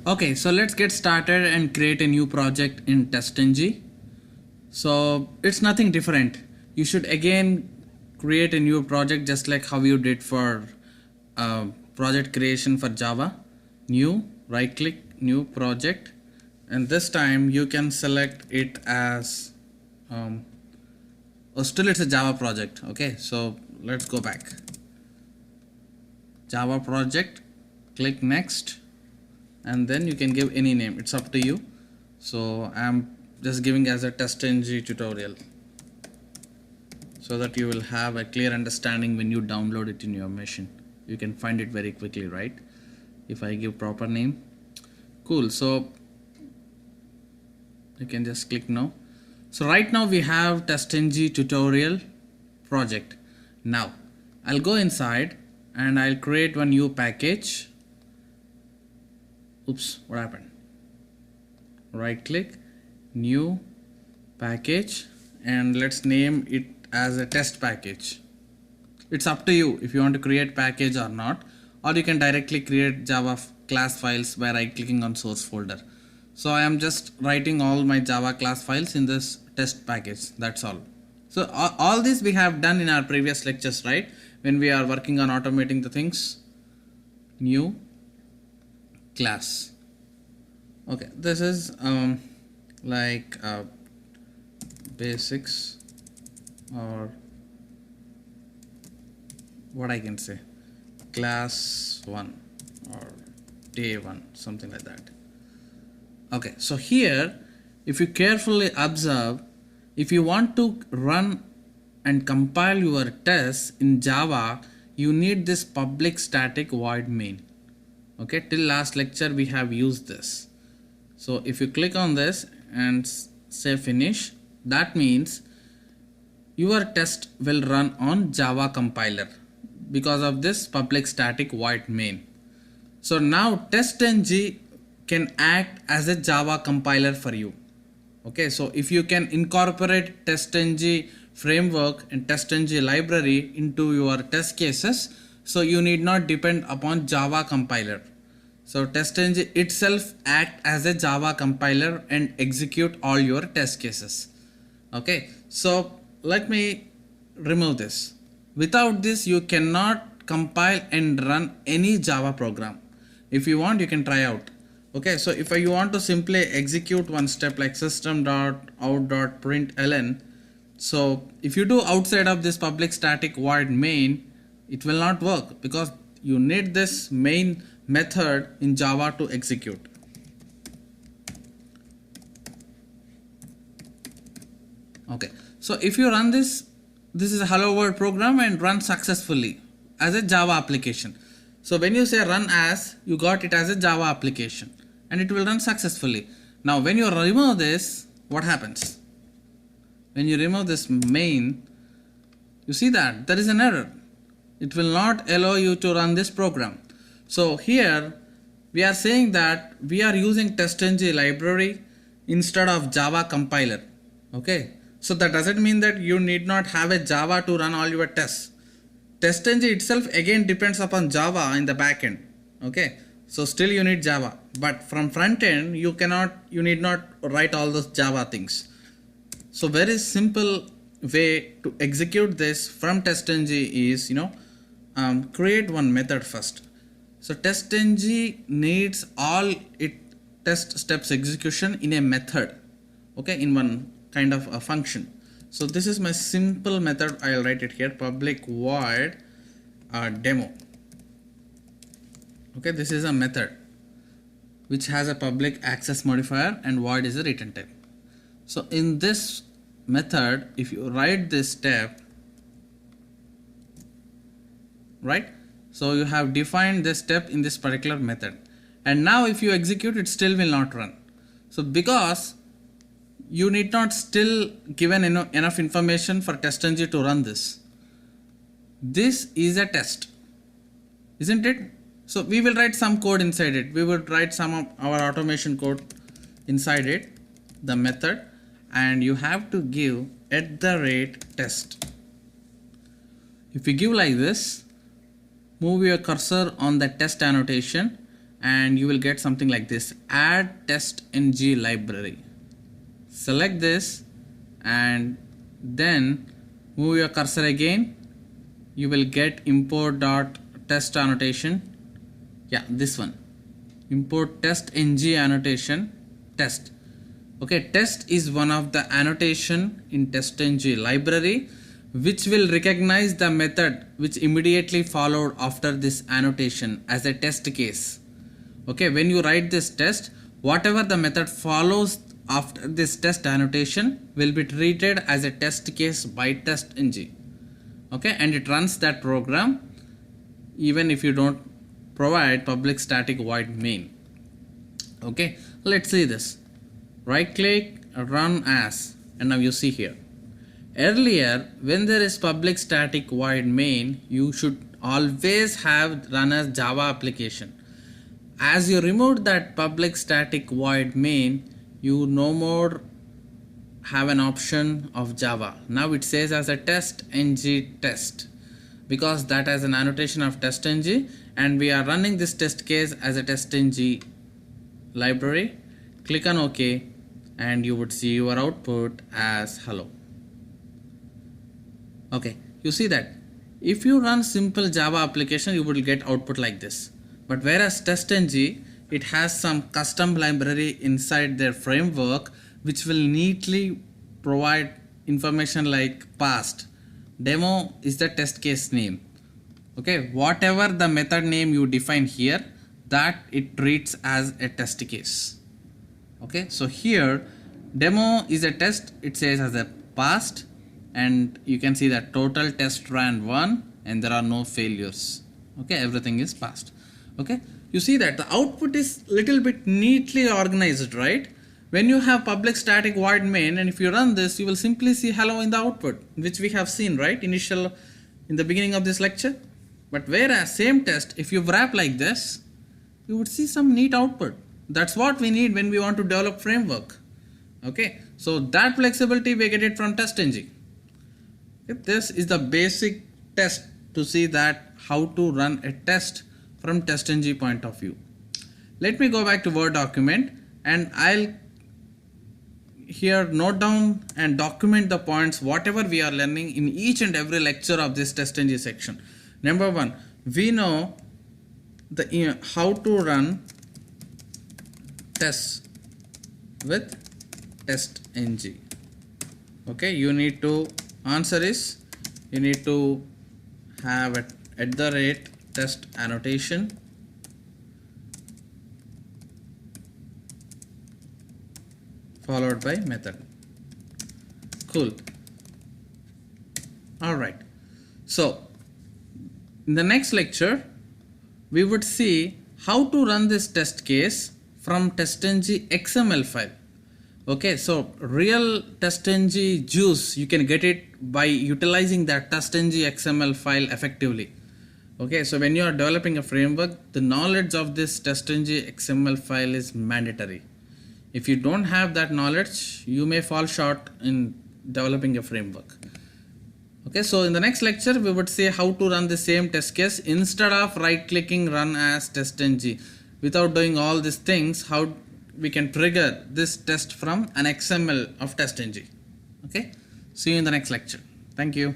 Okay, so let's get started and create a new project in TestNG. So it's nothing different. You should again create a new project just like how you did for project creation for Java. New, right click, new project, and this time you can select it as still it's a Java project. Okay, so let's go back. Java project, click next, and then you can give any name. It's up to you. So I'm just giving as a TestNG tutorial so that you will have a clear understanding when you download it in your machine. You can find it very quickly, right? If I give proper name, cool. So you can just click now. So right now we have TestNG tutorial project. Now I'll go inside and I'll create one new package. Oops, what happened? Right click, new package, and let's name it as a test package. It's up to you if you want to create package or not, or you can directly create Java class files by right clicking on source folder. So I am just writing all my Java class files in this test package. That's all. So all this we have done in our previous lectures, right? When we are working on automating the things. New class. Okay, this is like basics, or what I can say, class 1 or day 1, something like that. Okay, so here if you carefully observe, if you want to run and compile your tests in Java, you need this public static void main. Okay, till last lecture we have used this. So if you click on this and say finish, that means your test will run on Java compiler because of this public static void main. So now TestNG can act as a Java compiler for you. Okay, so if you can incorporate TestNG framework and TestNG library into your test cases, so you need not depend upon Java compiler. So TestNG itself act as a Java compiler and execute all your test cases. Okay, so let me remove this. Without this you cannot compile and run any Java program. If you want, you can try out. Okay, so if you want to simply execute one step like system.out.println, so if you do outside of this public static void main, it will not work because you need this main method in Java to execute. Okay, so if you run this is a hello world program and run successfully as a Java application. So when you say run as, you got it as a Java application and it will run successfully. Now when you remove this, what happens? When you remove this main, you see that there is an error. It will not allow you to run this program. So here we are saying that we are using TestNG library instead of Java compiler. Okay, so that doesn't mean that you need not have a Java to run all your tests. TestNG itself again depends upon Java in the backend. Okay, so still you need Java, but from front end you need not write all those Java things. So very simple way to execute this from TestNG is, create one method first. So TestNG needs all its test steps execution in a method, okay, in one kind of a function. So this is my simple method. I'll write it here, public void demo. Okay, this is a method which has a public access modifier and void is a return type. So in this method, if you write this step, right, so you have defined this step in this particular method, and now if you execute, it still will not run. So because you need not still given enough information for TestNG to run this. This is a test, isn't it? So we will write some code inside it. We will write some of our automation code inside it, the method, and you have to give @test. If you give like this, move your cursor on the test annotation and you will get something like this: add TestNG library. Select this and then move your cursor again. You will get import.test annotation. Yeah, this one. Import TestNG annotation test. Okay, test is one of the annotation in TestNG library which will recognize the method which immediately followed after this annotation as a test case. Okay, when you write this test, whatever the method follows after this test annotation will be treated as a test case by TestNG. Okay, and it runs that program even if you don't provide public static void main. Okay, let's see this. Right click, run as, and now you see here. Earlier, when there is public static void main, you should always have run as Java application. As you removed that public static void main, you no more have an option of Java. Now it says as a TestNG test, because that has an annotation of TestNG, and we are running this test case as a TestNG library. Click on OK and you would see your output as hello. Okay, you see that if you run simple Java application, you will get output like this. But whereas TestNG, it has some custom library inside their framework which will neatly provide information like past. Demo is the test case name. Okay, whatever the method name you define here, that it treats as a test case. Okay, so here demo is a test, it says as a past, and you can see that total test ran 1 and there are no failures. Okay, everything is passed. Okay, you see that the output is little bit neatly organized, right? When you have public static void main, and if you run this, you will simply see hello in the output, which we have seen, right, in the beginning of this lecture. But whereas same test, if you wrap like this, you would see some neat output. That's what we need when we want to develop framework. Okay, so that flexibility we get it from TestNG. This is the basic test to see that how to run a test from TestNG point of view. Let me go back to Word document and I'll here note down and document the points whatever we are learning in each and every lecture of this TestNG section. Number 1, we know the how to run tests with TestNG. Okay, you need to answer is you need to have a @test annotation followed by method. Cool. All right, so in the next lecture we would see how to run this test case from TestNG XML file. Okay, so real TestNG juice you can get it by utilizing that TestNG XML file effectively. Okay, so when you are developing a framework, the knowledge of this TestNG XML file is mandatory. If you don't have that knowledge, you may fall short in developing a framework. Okay, so in the next lecture we would see how to run the same test case instead of right clicking run as TestNG. Without doing all these things, how we can trigger this test from an XML of TestNG. Okay, see you in the next lecture. Thank you.